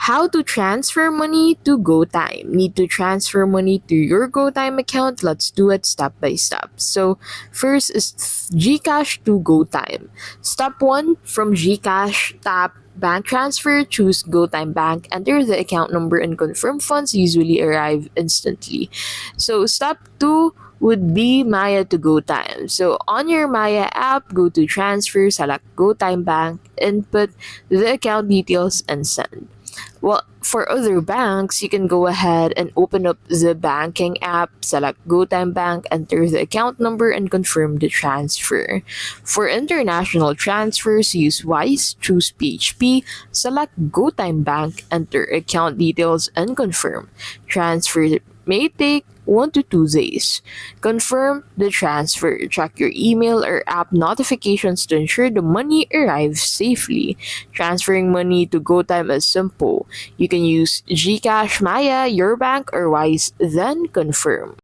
How to transfer money to GoTyme. Need to transfer money to your GoTyme account? Let's do it step by step. So first is Gcash to GoTyme. Step 1, from Gcash, tap bank transfer, choose GoTyme Bank, enter the account number and confirm funds usually arrive instantly. So step 2 would be Maya to GoTyme. So on your Maya app, go to transfer, select GoTyme Bank, input the account details and send. Well, for other banks, you can go ahead and open up the banking app, select GoTyme Bank, enter the account number, and confirm the transfer. For international transfers, use Wise, choose PHP, select GoTyme Bank, enter account details, and confirm. Transfer may take 1 to 2 days. Confirm the transfer. Check your email or app notifications to ensure the money arrives safely. Transferring money to GoTyme is simple. You can use Gcash, Maya, your bank, or Wise, then confirm.